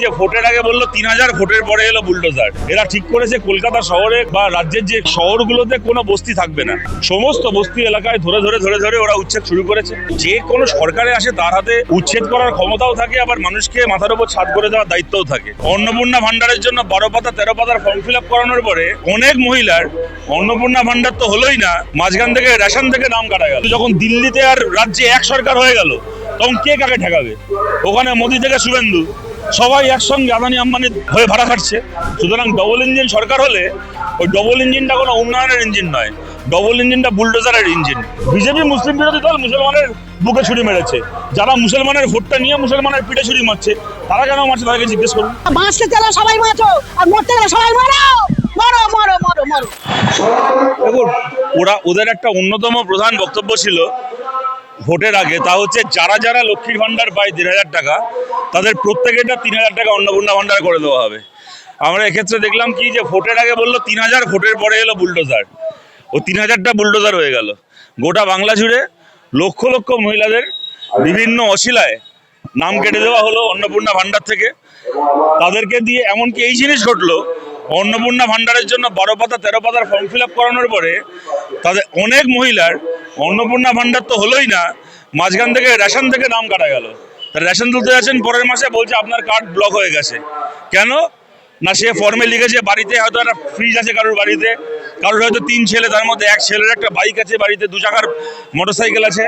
যে ভোটের আগে বললো 3000, ভোটের পরে এলো বুলডোজার। এরা ঠিক করেছে কলকাতা শহরে বা রাজ্যের যে শহরগুলোতে কোনো বস্তি থাকবে না, সমস্ত বস্তি এলাকায় ধরে ধরে ধরে ধরে ওরা উচ্ছেদ শুরু করেছে। যে কোনো সরকারে আসে তার হাতে উচ্ছেদ করার ক্ষমতাও থাকে, আবার মানুষকে মাথার উপর ছাদ করে দেওয়ার দায়িত্বও থাকে। অন্নপূর্ণা ভান্ডারের জন্য 12 পাতা 13 পাতার ফর্ম ফিল আপ করানোর পরে অনেক মহিলার অন্নপূর্ণা ভান্ডার তো হলোই না, মাঝখান থেকে রেশন থেকে নাম কাটা গেল। যখন দিল্লিতে আর রাজ্যে এক সরকার হয়ে গেল তখন কে কাকে ঠেকাবে? ওখানে মোদি থেকে শুভেন্দু সবাই একসঙ্গে আদানি আম্বানি হয়ে ভাড়া খাটছে। সুতরাং ডবল ইঞ্জিন সরকার হলে ওই ডবল ইঞ্জিনটা কোনো উন্নয়নের ইঞ্জিন নয়, ডবল ইঞ্জিনটা বুলডোজারের ইঞ্জিন। বিজেপি মুসলিম বিরোধী দল মুসলমানের বুকে ছুরি মেরেছে, যারা মুসলমানের ভোটটা নিয়ে মুসলমানের পিঠে ছুরি মারছে তারা কেন মারছে তাদেরকে জিজ্ঞেস করুন। বাঁচতে গেলে সবাই মারো আর মরতে গেলে সবাই মারো, মারো মারো মারো মারো। দেখুন, ওদের একটা অন্যতম প্রধান বক্তব্য ছিল ভোটের আগে, তা হচ্ছে যারা যারা লক্ষ্মীর ভান্ডার পায় 3000 টাকা তাদের প্রত্যেকেটা 3000 টাকা অন্নপূর্ণা ভান্ডার করে দেওয়া হবে। আমরা এক্ষেত্রে দেখলাম কি যে ভোটের আগে বললো 3000, ভোটের পরে এলো বুলডোজার। ও 3000টা বুলডোজার হয়ে গেল। গোটা বাংলা জুড়ে লক্ষ লক্ষ মহিলাদের বিভিন্ন অশিলায় নাম কেটে দেওয়া হলো অন্নপূর্ণা ভান্ডার থেকে। তাদেরকে দিয়ে এমনকি এই জিনিস ঘটলো, অন্নপূর্ণা ভান্ডারের জন্য 12 পাতা 13 পাতার ফর্ম ফিল আপ করানোর পরে তাদের অনেক মহিলার অন্নপূর্ণা ভান্ডার তো হলোই না, মাঝখান থেকে রেশন থেকে নাম কাটা গেল। রেশন তুলতে যাচ্ছেন, পরের মাসে বলছে আপনার কার্ড ব্লক হয়ে গেছে। কেন না, সে ফর্মে লিখেছে বাড়িতে হয়তো একটা ফ্রিজ আছে কারোর বাড়িতে, কারোর হয়তো 3 ছেলে, তার মধ্যে এক ছেলের একটা বাইক আছে, বাড়িতে 2 চাকার মোটরসাইকেল আছে।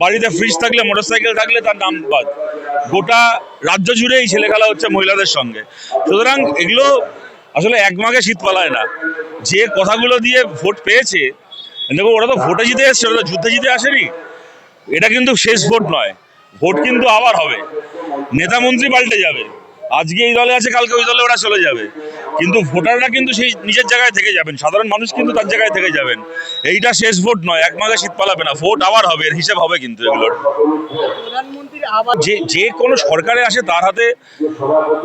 বাড়িতে ফ্রিজ থাকলে, মোটরসাইকেল থাকলে তার নাম বাদ। গোটা রাজ্য জুড়ে এই ছেলে খেলা হচ্ছে মহিলাদের সঙ্গে। সুতরাং এগুলো আসলে এক মাঘে শীত পালায় না। যে কথাগুলো দিয়ে ভোট পেয়েছে, দেখো ওরা তো ভোটে জিতে এসছে, ওরা তো যুদ্ধে জিতে আসেনি। এটা কিন্তু শেষ ভোট নয়, ভোট কিন্তু আবার হবে, নেতা মন্ত্রী পাল্টে যাবে। আজকে এই দলে আছে, কালকে ওই দলে ওরা চলে যাবে, কিন্তু ভোটাররা কিন্তু সেই নিজের জায়গায় থেকে যাবেন, সাধারণ মানুষ কিন্তু তার জায়গায় থেকে যাবেন। এইটা শেষ ভোট নয়, এক মাঘে শীত পালাবে না, ভোট আবার হবে, এর হিসেব হবে কিন্তু এগুলোর। যে কোনো সরকারে আসে তার হাতে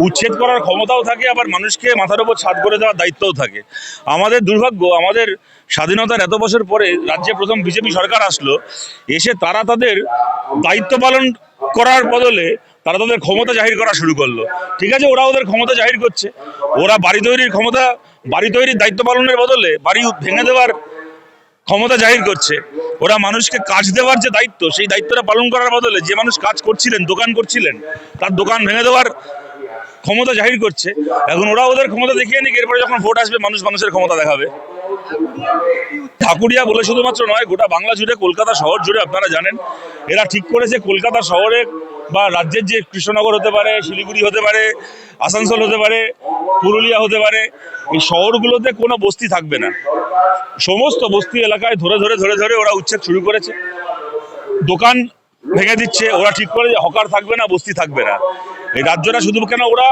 উচ্ছেদ করার ক্ষমতাও থাকে, আবার মানুষকে মাথার উপর ছাদ করে দেওয়ার দায়িত্বও থাকে। আমাদের দুর্ভাগ্য, আমাদের স্বাধীনতার এত বছর পরে রাজ্যে প্রথম বিজেপি সরকার আসলো, এসে তারা তাদের দায়িত্ব পালন করার বদলে তারা তাদের ক্ষমতা জাহির করা শুরু করলো। ঠিক আছে, ওরা ওদের ক্ষমতা জাহির করছে, ওরা বাড়ি তৈরির ক্ষমতা, বাড়ি তৈরির দায়িত্ব পালনের বদলে বাড়ি ভেঙে দেওয়ার ক্ষমতা জাহির করছে। ওরা মানুষকে কাজ দেওয়ার যে দায়িত্ব, সেই দায়িত্বটা পালন করার বদলে যে মানুষ কাজ করছিলেন, দোকান করছিলেন, তার দোকান ভেঙে দেওয়ার ক্ষমতা জাহির করছে। এখন ওরা ওদের ক্ষমতা দেখিয়ে নিক, এরপরে যখন ভোট আসবে মানুষ মানুষের ক্ষমতা দেখাবে। ঠাকুরিয়া বলে শুধুমাত্র নয়, গোটা বাংলা জুড়ে, কলকাতা শহর জুড়ে আপনারা জানেন এরা ঠিক করেছে কলকাতা শহরে বা রাজ্যের যে কৃষ্ণনগর হতে পারে, শিলিগুড়ি হতে পারে, আসানসোল হতে পারে, পুরুলিয়া হতে পারে, এই শহরগুলোতে কোনো বস্তি থাকবে না। সমস্ত বস্তি এলাকায় ধরে ধরে ধরে ধরে ওরা উচ্ছেদ শুরু করেছে। দোকান ভেঙে দিচ্ছে, ওরা ঠিক করে যে হকার থাকবে না, বস্তি থাকবে না। এই রাজ্যটা শুধু কেন, ওরা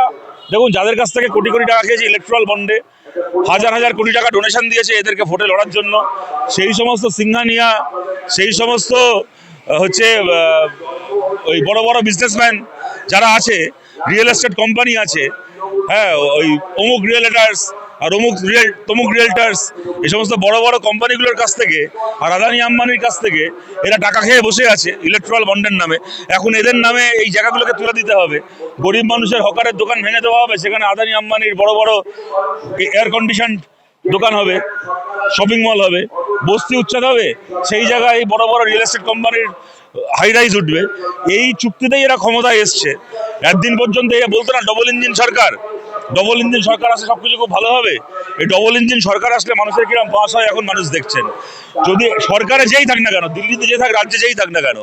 দেখুন যাদের কাছ থেকে কোটি কোটি টাকা খেয়েছে ইলেকট্রাল বন্ডে, হাজার হাজার কোটি টাকা ডোনেশন দিয়েছে এদেরকে ভোটে লড়ার জন্য, সেই সমস্ত সিংহানিয়া, সেই সমস্ত হচ্ছে ওই বড় বড় বিজনেসম্যান যারা আছে, রিয়েল এস্টেট কোম্পানি আছে, হ্যাঁ, ওই অমুক রিয়েলেটার্স আর তমুক রিয়েলটার্স, এই সমস্ত বড় বড় কোম্পানিগুলোর কাছ থেকে আর আদানি আম্বানির কাছ থেকে এরা টাকা খেয়ে বসে আছে ইলেকট্রাল বন্ডের নামে। এখন এদের নামে এই জায়গাগুলোকে তুলে দিতে হবে, গরিব মানুষের হকারের দোকান ভেঙে দেওয়া হবে, সেখানে আদানি আম্বানির বড় বড় এয়ার কন্ডিশন দোকান হবে, শপিং মল হবে, বস্তি উচ্ছেদ হবে, সেই জায়গায় বড় বড় রিয়েল এস্টেট কোম্পানির হাই রাইজ উঠবে। এই চুক্তিতেই এরা ক্ষমতায় এসছে। একদিন পর্যন্ত এ বলতো না ডবল ইঞ্জিন সরকার, ডবল ইঞ্জিন সরকার আসলে সবকিছু খুব ভালো হবে। এই ডবল ইঞ্জিন সরকার আসলে মানুষের কিরকম পাস হয় এখন মানুষ দেখছেন। যদি সরকারে যেই থাক না কেন, দিল্লিতে যে থাক, রাজ্যে যেই থাক না কেন,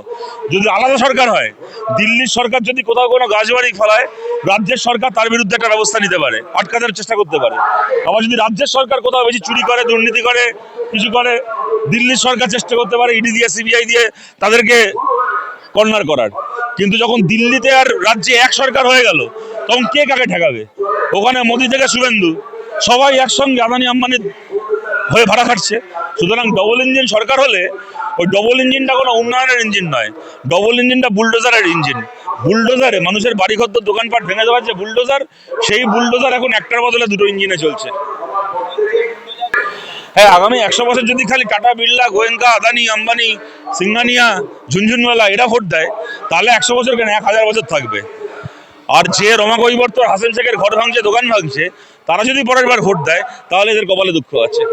যদি আলাদা সরকার হয়, দিল্লির সরকার যদি কোথাও কোনো গাছবাড়ি ফেলায়, রাজ্যের সরকার তার বিরুদ্ধে একটা ব্যবস্থা নিতে পারে, আটকানোর চেষ্টা করতে পারে। আবার যদি রাজ্যের সরকার কোথাও বেশি চুরি করে, দুর্নীতি করে, কিছু করে, দিল্লির সরকার চেষ্টা করতে পারে ইডি দিয়ে, সিবিআই দিয়ে তাদেরকে কর্নার করার। কিন্তু যখন দিল্লিতে আর রাজ্যে এক সরকার হয়ে গেল তখন কে কাকে ঠেকাবে? ওখানে মোদি থেকে শুভেন্দু সবাই একসঙ্গে আদানি আম্বানি হয়ে ভাড়া খাটছে। সুতরাং ডবল ইঞ্জিন সরকার হলে ওই ডবল ইঞ্জিনটা কোনো উন্নয়নের ইঞ্জিন নয়, ডবল ইঞ্জিনটা বুলডোজারের ইঞ্জিন। বুলডোজারে মানুষের বাড়িঘর, দোকানপাট ভেঙে দেওয়ার যে বুলডোজার, সেই বুলডোজার এখন একটার বদলে 2টো ইঞ্জিনে চলছে। হ্যাঁ, আগামী 100 বছর যদি খালি টাটা, বিড়লা, গোয়েঙ্কা, আদানি আম্বানি, সিংহানিয়া, ঝুনঝুনওয়ালা এরা ভোট দেয়, তাহলে 100 বছর কেন, 1000 বছর থাকবে। আর যে রমা কৈবর্ত হাসেম শেখের ঘর ভাঙছে, দোকান ভাঙছে, তারা যদি পরের বার ভোট দেয় তাহলে এদের কপালে দুঃখ আছে।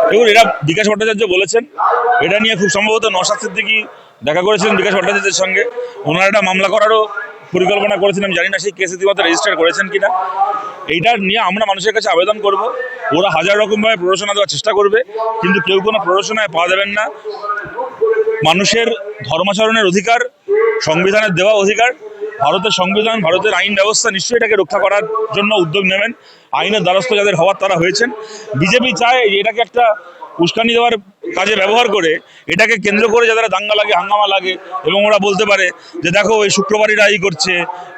দেখুন, এরা বিকাশ ভট্টাচার্য বলেছেন, এটা নিয়ে খুব সম্ভবত নওশাদ সিদ্দিকী দেখা করেছিলেন বিকাশ ভট্টাচার্যের সঙ্গে, ওনারা একটা মামলা করারও পরিকল্পনা করেছেন। আমি জানি না সেই কেস ইতিমধ্যে রেজিস্টার করেছেন কিনা। এইটা নিয়ে আমরা মানুষের কাছে আবেদন করব, ওরা হাজার রকমভাবে প্ররোচনা দেওয়ার চেষ্টা করবে, কিন্তু কেউ কোনো প্ররোচনায় পা দেবেন না। মানুষের ধর্মাচরণের অধিকার, সংবিধানের দেওয়া অধিকার, ভারতের সংবিধান, ভারতের আইন ব্যবস্থা নিশ্চয়ই এটাকে রক্ষা করার জন্য উদ্যোগ নেবেন। আইনের দ্বারস্থ যাদের হওয়ার তারা হয়েছেন। বিজেপি চায় এটাকে একটা উস্কানি দেওয়ার কাজে ব্যবহার করে, এটাকে কেন্দ্র করে যাদের দাঙ্গা লাগে, হাঙ্গামা লাগে, এবং ওরা বলতে পারে যে দেখো ওই শুক্রবারীরা এই করছে,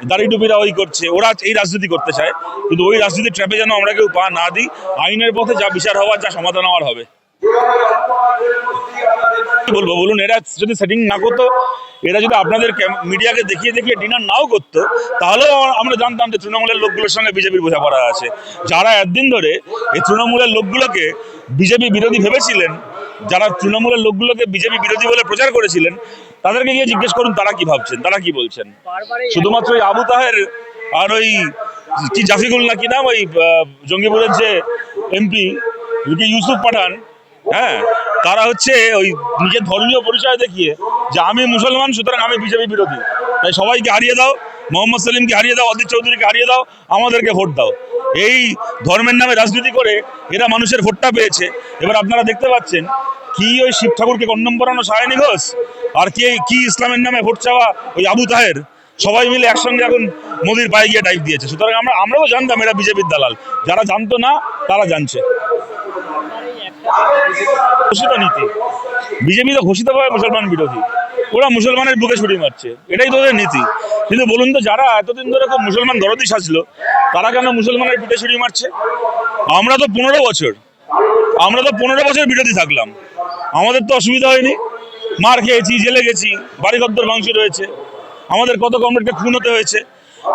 দাড়ি টুপিরা ওই করছে, ওরা এই রাজনীতি করতে চায়। কিন্তু ওই রাজনীতির ট্র্যাপে যেন আমরা কেউ পা না দিই। আইনের পথে যা বিচার হওয়ার, যা সমাধান হওয়ার হবে। বলবো বলুন, এরা যদি সেটিং না করতো, এরা যদি আপনাদের মিডিয়াকে দেখিয়ে দেখিয়ে ডিনার নাও করতো, তাহলেও আমরা জানতাম যে তৃণমূলের লোকগুলোর সঙ্গে বিজেপির বোঝাপড়া আছে। যারা একদিন ধরে এই তৃণমূলের লোকগুলোকে বিজেপি বিরোধী ভেবেছিলেন, যারা তৃণমূলের লোকগুলোকে বিজেপি বিরোধী বলে প্রচার করেছিলেন, তাদেরকে গিয়ে জিজ্ঞেস করুন তারা কি ভাবছেন, তারা কি বলছেন। শুধুমাত্র ওই আবু তাহের আর ওই কি জাফিকুল না কি নাম, ওই জঙ্গিপুরের যে এমপি ইউসুফ পাঠান, হ্যাঁ, তারা হচ্ছে ওই নিজের ধর্মীয় পরিচয় দেখিয়ে যে আমি মুসলমান, সুতরাং আমি বিজেপি বিরোধী, তাই সবাইকে হারিয়ে দাও, মোহাম্মদ সেলিমকে হারিয়ে দাও, অদিত চৌধুরীকে হারিয়ে দাও, আমাদেরকে ভোট দাও। এই ধর্মের নামে রাজনীতি করে এরা মানুষের ভোটটা পেয়েছে। এবার আপনারা দেখতে পাচ্ছেন কি ওই শিব ঠাকুরকে কন্ডম পরানো সায়নী ঘোষ, আর কি ইসলামের নামে ভোট চাওয়া ওই আবু তাহের, সবাই মিলে একসঙ্গে এখন মোদির পায়ে গিয়ে ডাইভ দিয়েছে। সুতরাং আমরাও জানতাম এরা বিজেপির দালাল, যারা জানতো না তারা জানছে। ঘোষিত নীতি, বিজেপি তো ঘোষিতভাবে মুসলমান বিরোধী, ওরা মুসলমানের বুকে ছুরি মারছে, এটাই তো ওদের নীতি। কিন্তু বলুন তো, যারা এতদিন ধরে খুব মুসলমান দরদি সাজলো, তারা কেন মুসলমানের পিঠে ছুরি মারছে? আমরা তো 15 বছর বিরোধী থাকলাম, আমাদের তো অসুবিধা হয়নি, মার খেয়েছি, জেলে গেছি, বাড়িঘর ভাঙচুর হয়েছে, আমাদের কত কমরেডকে খুন হতে হয়েছে,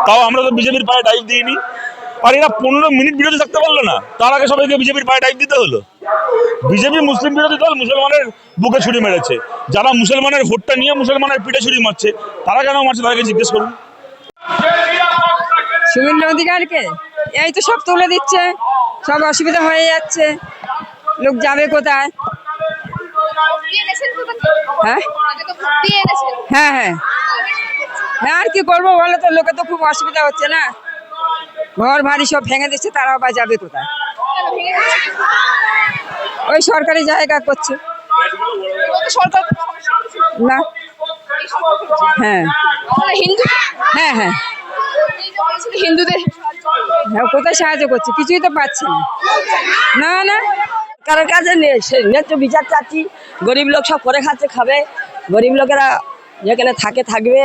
তাও আমরা তো বিজেপির পায়ে ডাইভ দিইনি। আর এরা 15 মিনিট বিরোধী থাকতে পারলো না, তার আগে সবাইকে বিজেপির পায়ে ডাইভ দিতে হলো। বিজেপি মুসলিম বিরোধী দল, মুসলমানের বুকে ছুরি মেরেছে। যারা মুসলমানের ভোটটা নিয়ে মুসলমানের পিঠে ছুরি মারছে, তারা কেন মারছে তাদেরকে জিজ্ঞেস করুন। শুভেন্দু অধিকারকে এই তো সব তুলে দিচ্ছে, সব অসুবিধা হয়ে যাচ্ছে, লোক যাবে কোথায়? হ্যাঁ হ্যাঁ হ্যাঁ হ্যাঁ, আর কি করবো বলো তো, লোকে তো খুব অসুবিধা হচ্ছে না, ঘর বাড়ি সব ভেঙে দিচ্ছে, তারাও বা যাবে কোথায়? ওই সরকারি জায়গা করছে না। হ্যাঁ হ্যাঁ হ্যাঁ হিন্দুদের হ্যাঁ, কোথায় সাহায্য করছে? কিছুই তো পাচ্ছে না। না না, কারোর কাছে ন্যায্য বিচার চাচ্ছি। গরিব লোক সব করে খাচ্ছে, খাবে, গরিব লোকেরা যেখানে থাকবে,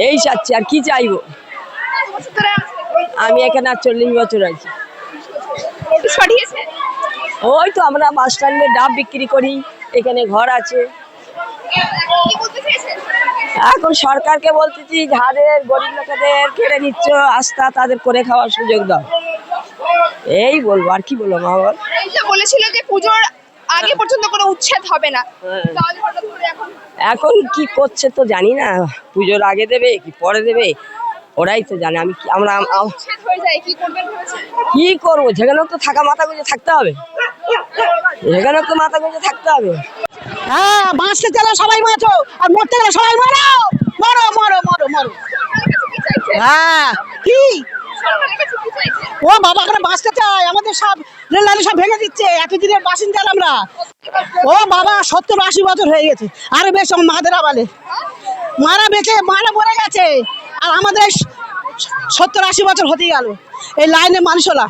এই চাচ্ছি, আর কি চাইবো। আমি এখানে আর 40 বছর আছি। ওই তো আমরা বাস স্ট্যান্ডে ডাব বিক্রি করি, এখানে ঘর আছে। এখন সরকারকে বলতেছি, যাদের গরিব লোকেদের কেড়ে নিচ্ছ আস্থা, তাদের করে খাওয়ার সুযোগ দাও, এই বলবো, আর কি বলবো। মা বলেছিল যে পুজোর আগে পর্যন্ত কোনো উচ্ছেদ হবে না, এখন কি করছে তো জানি না, পুজোর আগে দেবে কি পরে দেবে, ওরাই তো জানে। আমরা কি করবো? যেখানে তো মাথা গুঁজে থাকতে হবে, যেখানে তো মাথা গুঁজে থাকতে হবে। হ্যাঁ, বাঁচতে চাইলে সবাই বাঁচো, আর মরতে গেলে সবাই মরো, মরো মরো মরো মরো। হ্যাঁ, কি ও বাবা, করে বাঁচতে চাই, আমাদের সব রেল লাইন সব ভেঙে দিচ্ছে, এতদিনের বাসিন্দা আমরা। ও বাবা, 70-80 বছর হয়ে গেছে, আরো বেশ মাদেরা বলে, মারা বেঁচে, মারা মরে গেছে, আর আমাদের 70-80 বছর হতে গেল এই লাইনে মানুষরা।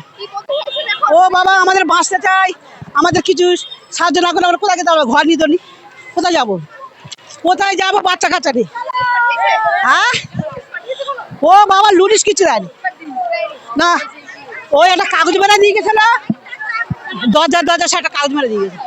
ও বাবা, আমাদের বাঁচতে চাই, আমাদের কিছু সাহায্য না করে আমরা কোথায় যেতে হবে? ঘর নিতে নি, কোথায় যাবো? কোথায় যাবো? বাচ্চা কাচ্চা নেই। হ্যাঁ, ও বাবা, লুটিস কিছু দেয়নি না, ওই একটা কাগজ মেরে দিয়ে গেছে না, দরজা একটা কাগজ মেরে দিয়ে গেছে।